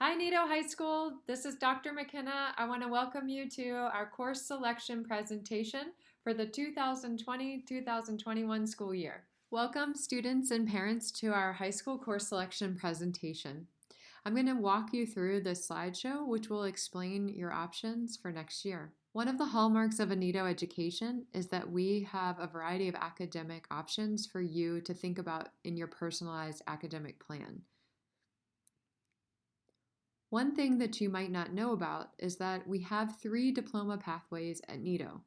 Hi, Nido High School. This is Dr. McKenna. I want to welcome you to our course selection presentation for the 2020-2021 school year. Welcome, students and parents, to our high school course selection presentation. I'm going to walk you through this slideshow, which will explain your options for next year. One of the hallmarks of a Nido education is that we have a variety of academic options for you to think about in your personalized academic plan. One thing that you might not know about is that we have 3 diploma pathways at Nido.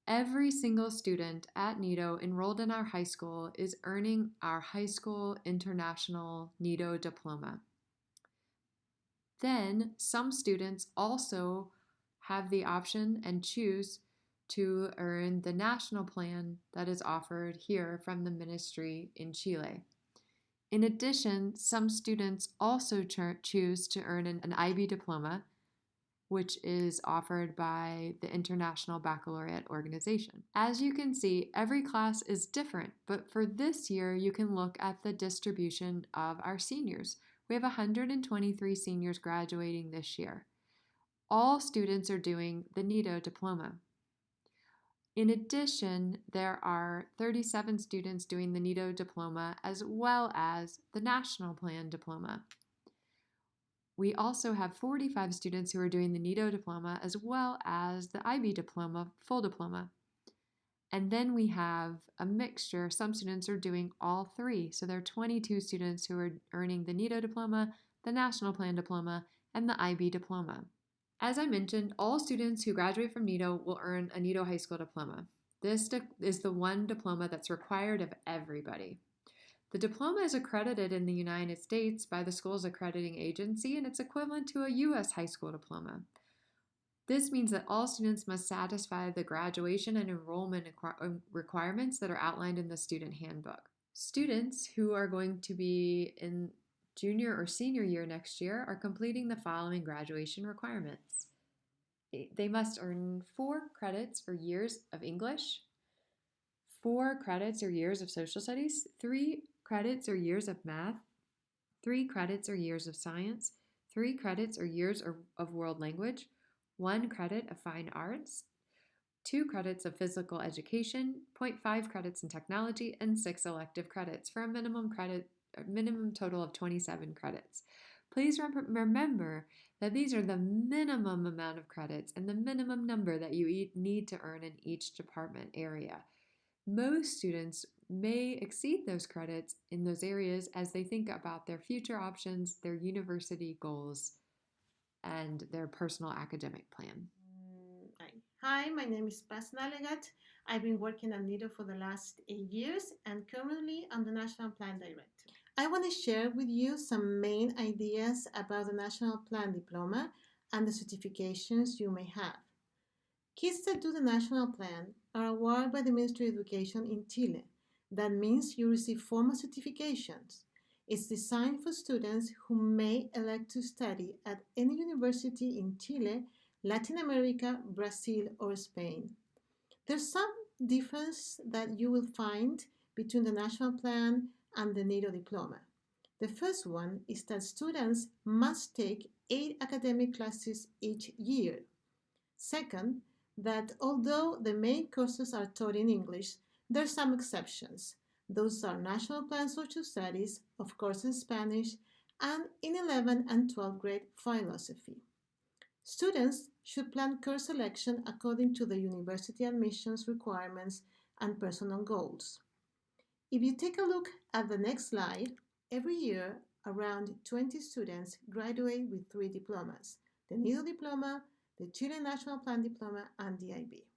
Every single student at Nido enrolled in our high school is earning our High School International Nido Diploma. Then, some students also have the option and choose to earn the national plan that is offered here from the ministry in Chile. In addition, some students also choose to earn an IB diploma, which is offered by the International Baccalaureate Organization. As you can see, every class is different, but for this year, you can look at the distribution of our seniors. We have 123 seniors graduating this year. All students are doing the Nido diploma. In addition, there are 37 students doing the Nido diploma as well as the National Plan diploma. We also have 45 students who are doing the Nido diploma as well as the IB diploma, full diploma. And then we have a mixture. Some students are doing all 3. So there are 22 students who are earning the Nido diploma, the National Plan diploma, and the IB diploma. As I mentioned, all students who graduate from Nido will earn a Nido High School diploma. This is the one diploma that's required of everybody. The diploma is accredited in the United States by the school's accrediting agency, and it's equivalent to a U.S. high school diploma. This means that all students must satisfy the graduation and enrollment requirements that are outlined in the student handbook. Students who are going to be in junior or senior year next year are completing the following graduation requirements. They must earn 4 credits or years of English, 4 credits or years of social studies, 3 credits or years of math, 3 credits or years of science, 3 credits or years of world language, 1 credit of fine arts, 2 credits of physical education, 0.5 credits in technology, and 6 elective credits for a minimum total of 27 credits. Please remember that these are the minimum amount of credits and the minimum number that you need to earn in each department area. Most students may exceed those credits in those areas as they think about their future options, their university goals, and their personal academic plan. Hi, my name is Paz Nalegat. I've been working at NIDO for the last 8 years and currently I'm the National Plan Director. I want to share with you some main ideas about the National Plan Diploma and the certifications you may have. Kids that do the National Plan are awarded by the Ministry of Education in Chile. That means you receive formal certifications. It's designed for students who may elect to study at any university in Chile, Latin America, Brazil, or Spain. There's some difference that you will find between the National Plan and the NIDO diploma. The first one is that students must take 8 academic classes each year. Second, that although the main courses are taught in English, there are some exceptions. Those are National Plan Social Studies, of course in Spanish, and in 11th and 12th grade philosophy. Students should plan course selection according to the university admissions requirements and personal goals. If you take a look at the next slide, every year around 20 students graduate with 3 diplomas, the NIDO diploma, the Chile National Plan diploma, and the IB.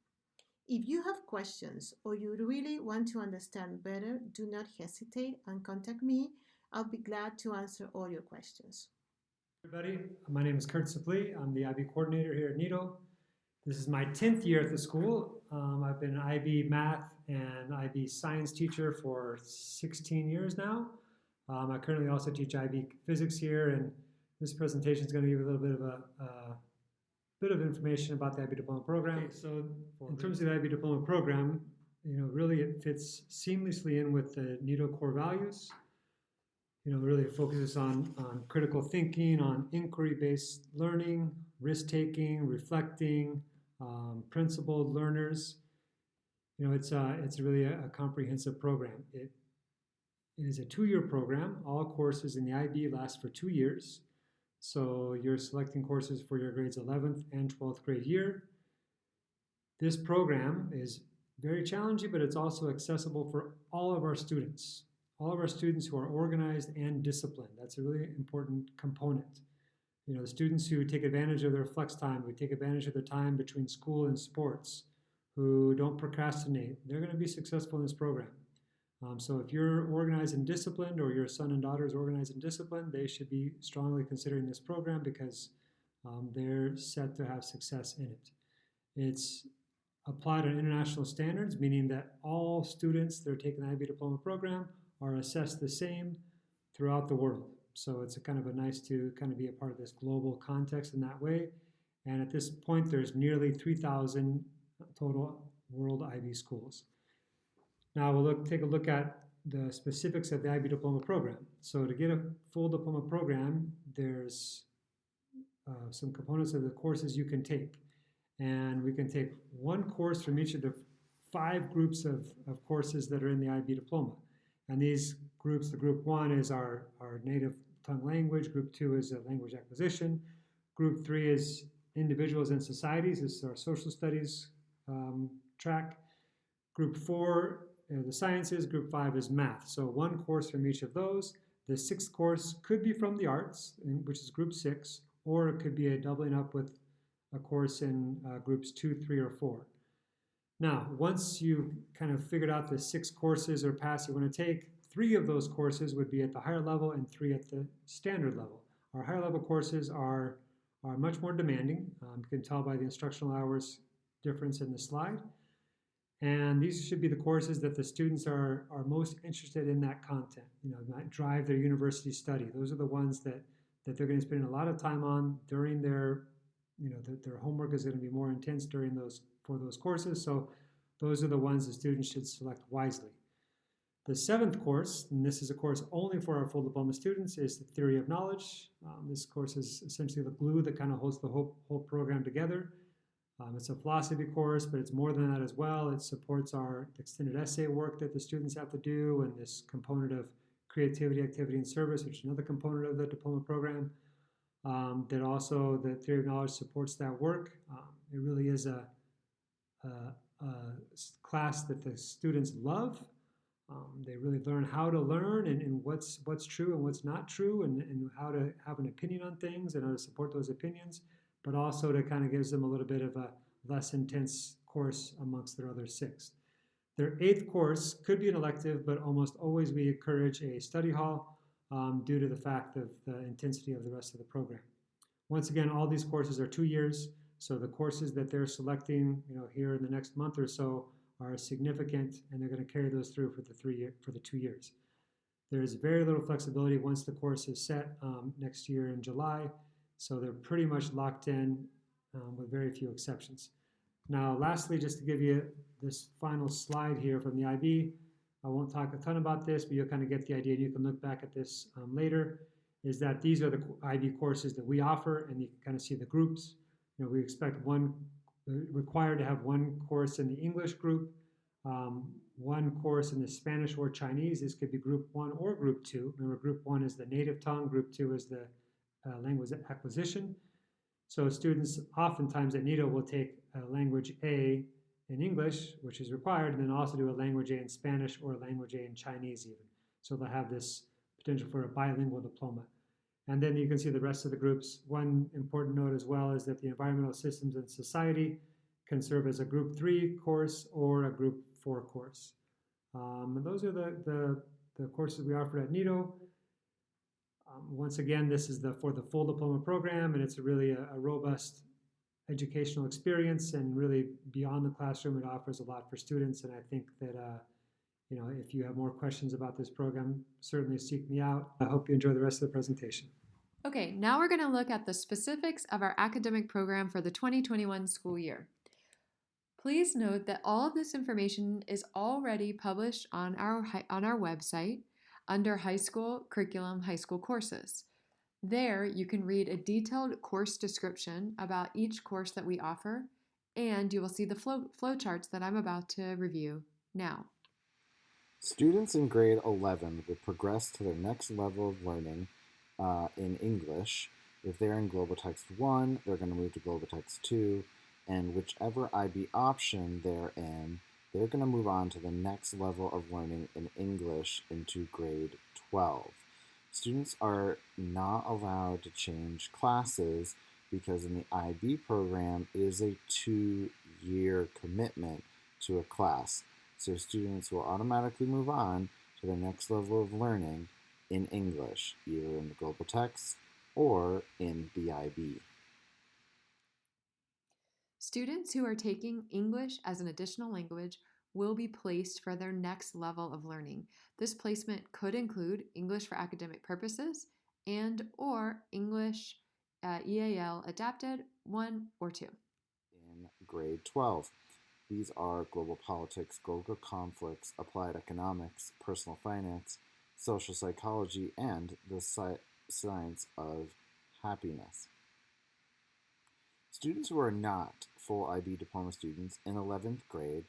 If you have questions or you really want to understand better, do not hesitate and contact me. I'll be glad to answer all your questions. Everybody, my name is Kurt Saplee. I'm the IB coordinator here at NIDO. This is my 10th year at the school. I've been an IB math and IB science teacher for 16 years now. I currently also teach IB physics here, and this presentation is going to give you a little bit of information about the IB diploma program. Okay, so in terms of the IB diploma program, really it fits seamlessly in with the NIDO core values. really focuses on critical thinking, on inquiry-based learning, risk-taking, reflecting, principled learners. It's really a comprehensive program. It is a 2-year program. All courses in the IB last for 2 years. So you're selecting courses for your grades 11th and 12th grade year. This program is very challenging, but it's also accessible for all of our students who are organized and disciplined. That's a really important component. The students who take advantage of their flex time, who take advantage of their time between school and sports, who don't procrastinate, they're going to be successful in this program. So if you're organized and disciplined, or your son and daughter is organized and disciplined, they should be strongly considering this program because they're set to have success in it. It's applied on international standards, meaning that all students that are taking the IB diploma program are assessed the same throughout the world. So it's a kind of nice to kind of be a part of this global context in that way. And at this point, there's nearly 3,000 total world IB schools. Now we'll take a look at the specifics of the IB diploma program. So to get a full diploma program, there's some components of the courses you can take. And we can take one course from each of the 5 groups of courses that are in the IB diploma. And these groups, the group 1 is our native tongue language, group 2 is language acquisition, group 3 is individuals and societies, this is our social studies track, group 4 the sciences, group 5 is math. So one course from each of those. The 6th course could be from the arts, which is group 6, or it could be a doubling up with a course in groups 2, 3, or 4. Now, once you kind of figured out the 6 courses or paths you want to take, 3 of those courses would be at the higher level and 3 at the standard level. Our higher level courses are much more demanding. You can tell by the instructional hours difference in the slide. And these should be the courses that the students are most interested in that content, that drive their university study. Those are the ones that they're going to spend a lot of time on during their homework is going to be more intense for those courses. So those are the ones the students should select wisely. The 7th course, and this is a course only for our full diploma students, is the Theory of Knowledge. This course is essentially the glue that kind of holds the whole program together. It's a philosophy course, but it's more than that as well. It supports our extended essay work that the students have to do, and this component of creativity, activity, and service, which is another component of the diploma program. That also, the Theory of Knowledge supports that work. It really is a class that the students love. They really learn how to learn and what's true and what's not true, and how to have an opinion on things and how to support those opinions, but also to kind of gives them a little bit of a less intense course amongst their other 6. Their 8th course could be an elective, but almost always we encourage a study hall due to the fact of the intensity of the rest of the program. Once again, all these courses are 2 years, so the courses that they're selecting, here in the next month or so are significant, and they're going to carry those through for the 2 years. There's very little flexibility once the course is set next year in July, so they're pretty much locked in with very few exceptions. Now, lastly, just to give you this final slide here from the IB, I won't talk a ton about this, but you'll kind of get the idea, and you can look back at this later, is that these are the IB courses that we offer, and you can kind of see the groups. We expect required to have one course in the English group, one course in the Spanish or Chinese. This could be group 1 or group 2. Remember, group 1 is the native tongue, group 2 is the language acquisition. So students oftentimes at NITO will take language A in English, which is required, and then also do a language A in Spanish or a language A in Chinese even. So they'll have this potential for a bilingual diploma. And then you can see the rest of the groups. One important note as well is that the Environmental Systems and Society can serve as a group 3 course or a group 4 course. And those are the courses we offer at NITO. Once again, this is for the full diploma program, and it's really a robust educational experience, and really beyond the classroom, it offers a lot for students. And I think that if you have more questions about this program, certainly seek me out. I hope you enjoy the rest of the presentation. Okay, now we're going to look at the specifics of our academic program for the 2021 school year. Please note that all of this information is already published on our website. under High School Curriculum High School Courses. There, you can read a detailed course description about each course that we offer, and you will see the flowcharts that I'm about to review now. Students in grade 11 will progress to their next level of learning in English. If they're in Global Text 1, they're going to move to Global Text 2, and whichever IB option they're in, they're going to move on to the next level of learning in English into grade 12. Students are not allowed to change classes because in the IB program it is a 2-year commitment to a class. So students will automatically move on to the next level of learning in English, either in the Global Text or in the IB. Students who are taking English as an additional language will be placed for their next level of learning. This placement could include English for academic purposes and or English EAL Adapted 1 or 2. In grade 12, these are global politics, global conflicts, applied economics, personal finance, social psychology, and the science of happiness. Students who are not full IB diploma students in 11th grade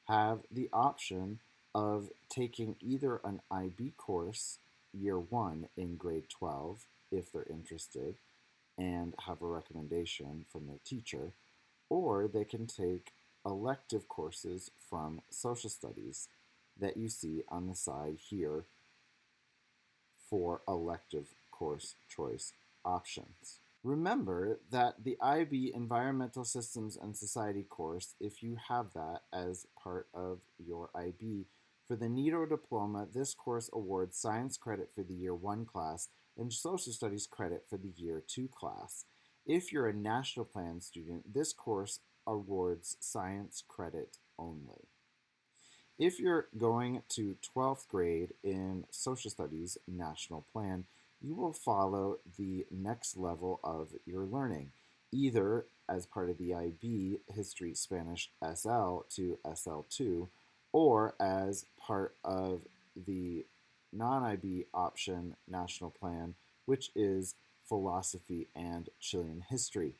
have the option of taking either an IB course year 1 in grade 12 if they're interested and have a recommendation from their teacher, or they can take elective courses from social studies that you see on the side here for elective course choice options. Remember that the IB Environmental Systems and Society course, if you have that as part of your IB, for the NITO diploma, this course awards science credit for the year 1 class and social studies credit for the year 2 class. If you're a national plan student, this course awards science credit only. If you're going to 12th grade in social studies national plan, you will follow the next level of your learning, either as part of the IB History Spanish SL to SL2, or as part of the non-IB option national plan, which is philosophy and Chilean history.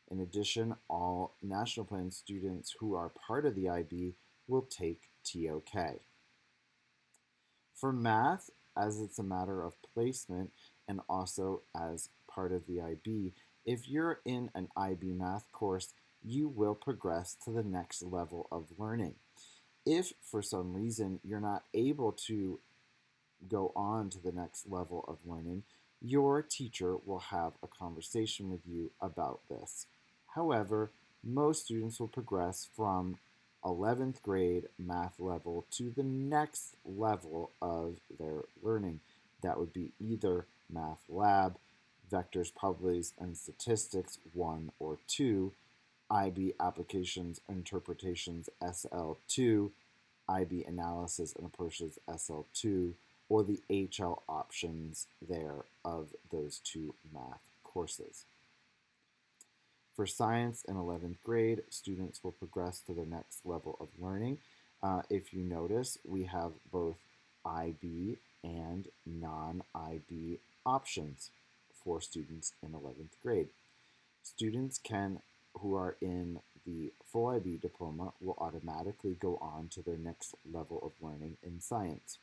In addition, all national plan students who are part of the IB will take TOK. For math, as it's a matter of placement and also as part of the IB, if you're in an IB math course, you will progress to the next level of learning. If for some reason you're not able to go on to the next level of learning, your teacher will have a conversation with you about this. However, most students will progress from 11th grade math level to the next level of their learning. That would be either Math Lab, Vectors, Probabilities, and Statistics 1 or 2, IB Applications Interpretations SL2, IB Analysis and Approaches SL2, or the HL options there of those 2 math courses. For science in 11th grade, students will progress to the next level of learning. If you notice, we have both IB and non-IB options for students in 11th grade. Students who are in the full IB diploma will automatically go on to their next level of learning in science.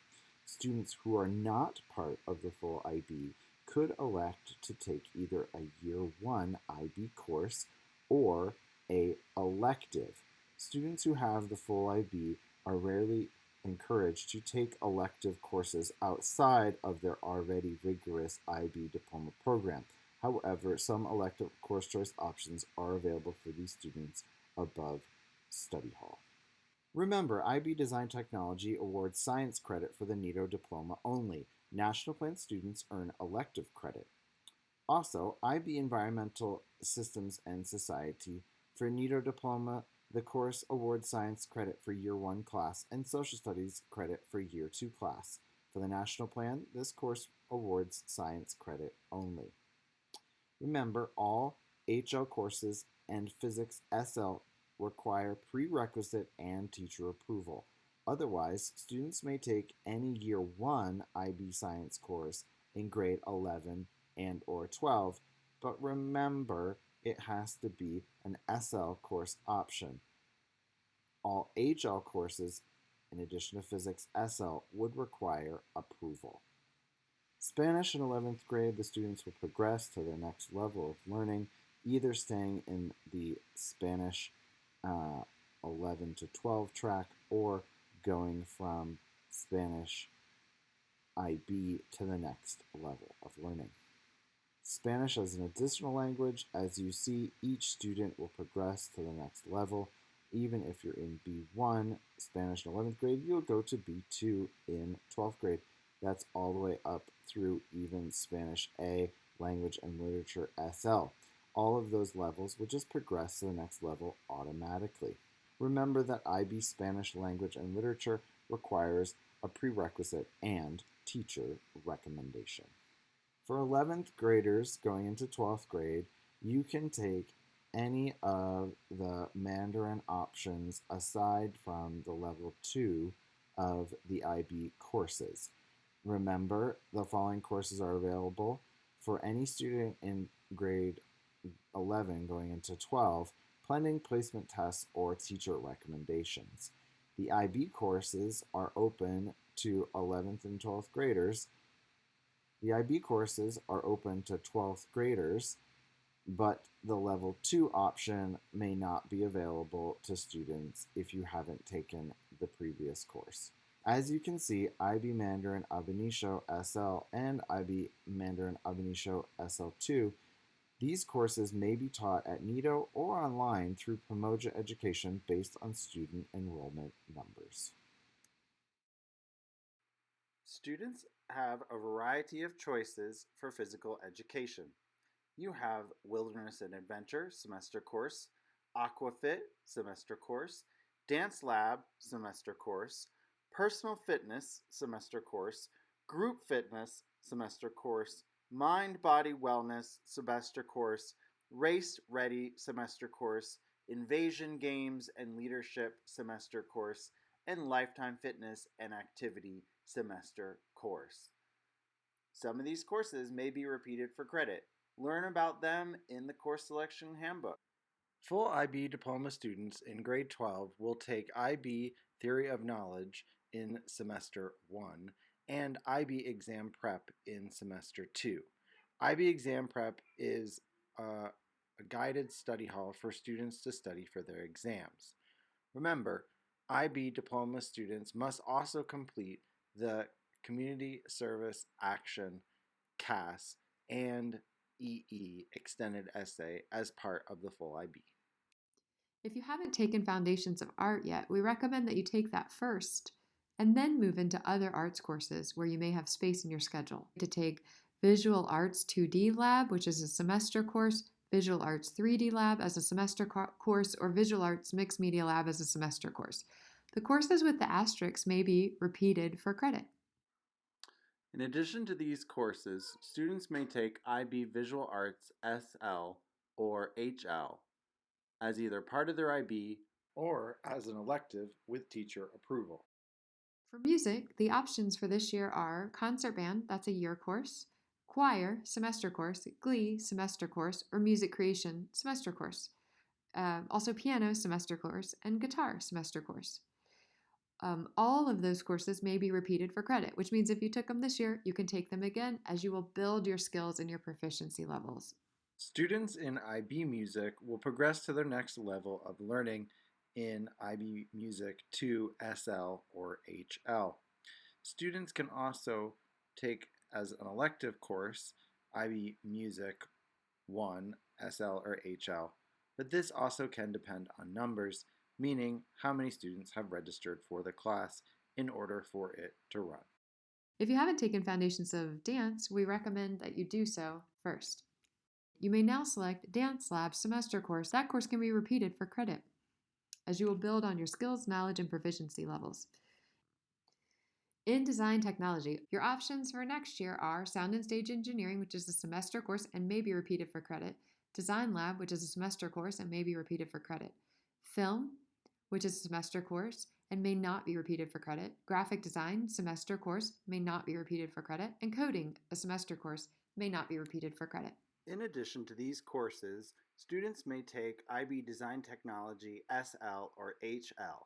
Students who are not part of the full IB could elect to take either a year 1 IB course or a elective. Students who have the full IB are rarely encouraged to take elective courses outside of their already rigorous IB diploma program. However, some elective course choice options are available for these students above study hall. Remember, IB Design Technology awards science credit for the NITO diploma only. National Plan students earn elective credit. Also, IB Environmental Systems and Society, for NITO diploma, the course awards science credit for year 1 class and social studies credit for year 2 class. For the National Plan, this course awards science credit only. Remember, all HL courses and Physics SL require prerequisite and teacher approval. Otherwise, students may take any Year 1 IB Science course in grade 11 and or 12, but remember it has to be an SL course option. All HL courses, in addition to Physics SL, would require approval. Spanish in 11th grade, the students will progress to the next level of learning, either staying in the Spanish 11 to 12 track or going from Spanish IB to the next level of learning. Spanish as an additional language, as you see, each student will progress to the next level. Even if you're in B1, Spanish in 11th grade, you'll go to B2 in 12th grade. That's all the way up through even Spanish A, Language and Literature SL. All of those levels will just progress to the next level automatically. Remember that IB Spanish Language and Literature requires a prerequisite and teacher recommendation. For 11th graders going into 12th grade, you can take any of the Mandarin options aside from the level 2 of the IB courses. Remember, the following courses are available for any student in grade 11 going into 12: planning, placement tests, or teacher recommendations. The IB courses are open to 11th and 12th graders. The IB courses are open to 12th graders, but the level 2 option may not be available to students if you haven't taken the previous course. As you can see, IB Mandarin Ab Initio SL and IB Mandarin Ab Initio SL2, these courses may be taught at Nido or online through Pomoja Education based on student enrollment numbers. Students have a variety of choices for physical education. You have Wilderness and Adventure semester course, Aquafit semester course, Dance Lab semester course, Personal Fitness semester course, Group Fitness semester course, Mind Body Wellness semester course, Race Ready semester course, Invasion Games and Leadership semester course, and Lifetime Fitness and Activity semester course. Some of these courses may be repeated for credit. Learn about them in the course selection handbook. Full IB diploma students in grade 12 will take IB Theory of Knowledge in semester 1 and IB Exam Prep in semester 2. IB Exam Prep is a guided study hall for students to study for their exams. Remember, IB diploma students must also complete the Community Service Action, CAS, and EE extended essay as part of the full IB. If you haven't taken Foundations of Art yet, we recommend that you take that first and then move into other arts courses where you may have space in your schedule. To take Visual Arts 2D Lab, which is a semester course, Visual Arts 3D Lab as a semester course, or Visual Arts Mixed Media Lab as a semester course. The courses with the asterisks may be repeated for credit. In addition to these courses, students may take IB Visual Arts SL or HL as either part of their IB or as an elective with teacher approval. For music, the options for this year are concert band, that's a year course, choir, semester course, glee, semester course, or music creation, semester course. Also piano, semester course, and guitar, semester course. All of those courses may be repeated for credit, which means if you took them this year, you can take them again as you will build your skills and your proficiency levels. Students in IB Music will progress to their next level of learning in IB Music 2 SL or HL. Students can also take as an elective course IB Music 1 SL or HL, but this also can depend on numbers, meaning how many students have registered for the class in order for it to run. If you haven't taken Foundations of Dance, we recommend that you do so first. You may now select Dance Lab semester course. That course can be repeated for credit, as you will build on your skills, knowledge, and proficiency levels. In Design Technology, your options for next year are Sound and Stage Engineering, which is a semester course and may be repeated for credit, Design Lab, which is a semester course and may be repeated for credit, Film, which is a semester course and may not be repeated for credit. Graphic design, semester course, may not be repeated for credit. And coding, a semester course, may not be repeated for credit. In addition to these courses, students may take IB Design Technology SL or HL.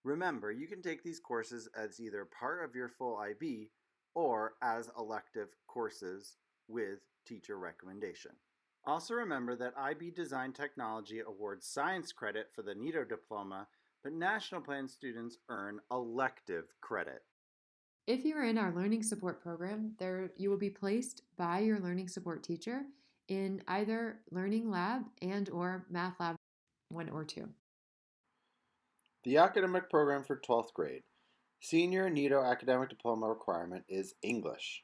Remember, you can take these courses as either part of your full IB or as elective courses with teacher recommendation. Also remember that IB Design Technology awards science credit for the NITO diploma, but National Plan students earn elective credit. If you are in our learning support program, you will be placed by your learning support teacher in either Learning Lab and or Math Lab 1 or 2. The academic program for 12th grade. Senior NITO academic diploma requirement is English.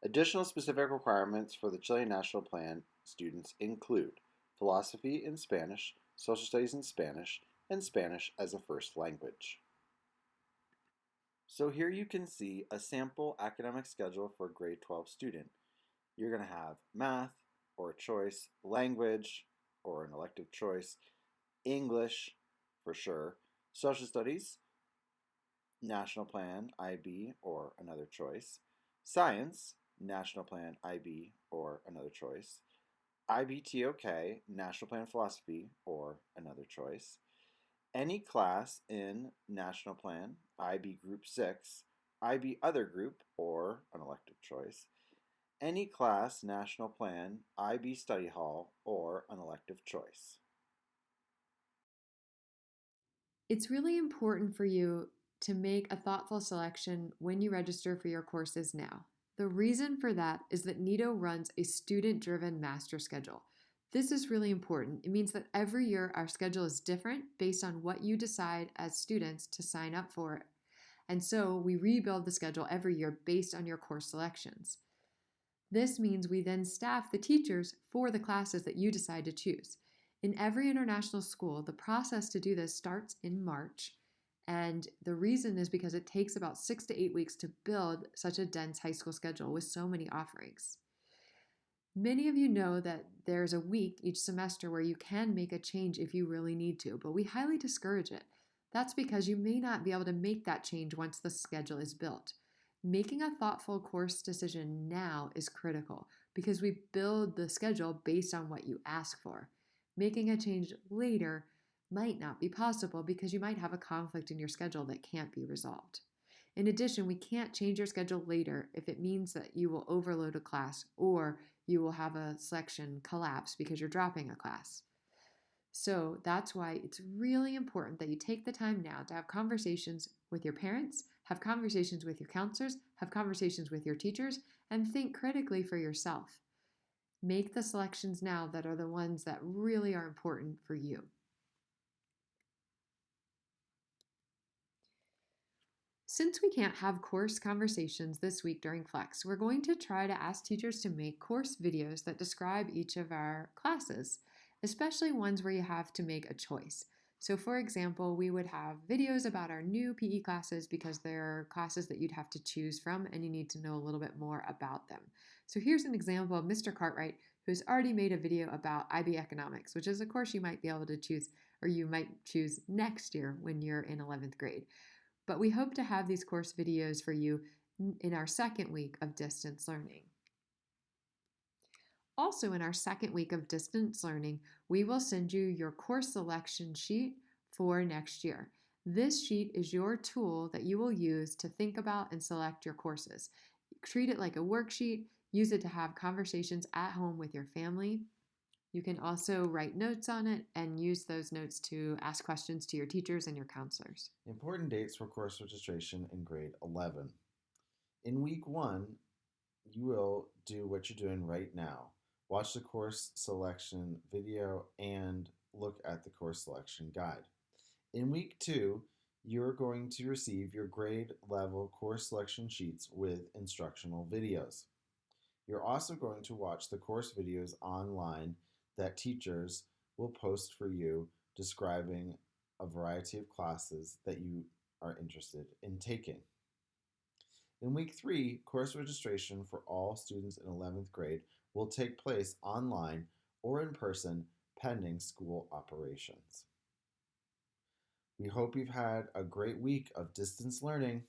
Additional specific requirements for the Chilean National Plan students include philosophy in Spanish, social studies in Spanish, and Spanish as a first language. So here you can see a sample academic schedule for a grade 12 student. You're going to have math or a choice, language or an elective choice, English for sure, social studies, National Plan, IB or another choice, science, National Plan, IB or another choice, IBTOK, National Plan Philosophy or another choice, any class in National Plan, IB Group 6, IB Other Group or an elective choice, any class National Plan, IB Study Hall or an elective choice. It's really important for you to make a thoughtful selection when you register for your courses now. The reason for that is that NITO runs a student-driven master schedule. This is really important. It means that every year our schedule is different based on what you decide as students to sign up for. And so we rebuild the schedule every year based on your course selections. This means we then staff the teachers for the classes that you decide to choose. In every international school, the process to do this starts in March, and the reason is because it takes about 6 to 8 weeks to build such a dense high school schedule with so many offerings. Many of you know that there's a week each semester where you can make a change if you really need to, but we highly discourage it. That's because you may not be able to make that change once the schedule is built. Making a thoughtful course decision now is critical because we build the schedule based on what you ask for. Making a change later might not be possible because you might have a conflict in your schedule that can't be resolved. In addition, we can't change your schedule later if it means that you will overload a class or you will have a section collapse because you're dropping a class. So that's why it's really important that you take the time now to have conversations with your parents, have conversations with your counselors, have conversations with your teachers, and think critically for yourself. Make the selections now that are the ones that really are important for you. Since we can't have course conversations this week during Flex, we're going to try to ask teachers to make course videos that describe each of our classes, especially ones where you have to make a choice. So for example, we would have videos about our new PE classes because they're classes that you'd have to choose from and you need to know a little bit more about them. So here's an example of Mr. Cartwright, who has already made a video about IB Economics, which is a course you might be able to choose, or you might choose next year when you're in 11th grade. But we hope to have these course videos for you in our second week of distance learning. Also, in our second week of distance learning, we will send you your course selection sheet for next year. This sheet is your tool that you will use to think about and select your courses. Treat it like a worksheet. Use it to have conversations at home with your family. You can also write notes on it and use those notes to ask questions to your teachers and your counselors. Important dates for course registration in grade 11. In week 1, you will do what you're doing right now. Watch the course selection video and look at the course selection guide. In week 2, you're going to receive your grade level course selection sheets with instructional videos. You're also going to watch the course videos online that teachers will post for you describing a variety of classes that you are interested in taking. In week 3, course registration for all students in 11th grade will take place online or in person pending school operations. We hope you've had a great week of distance learning.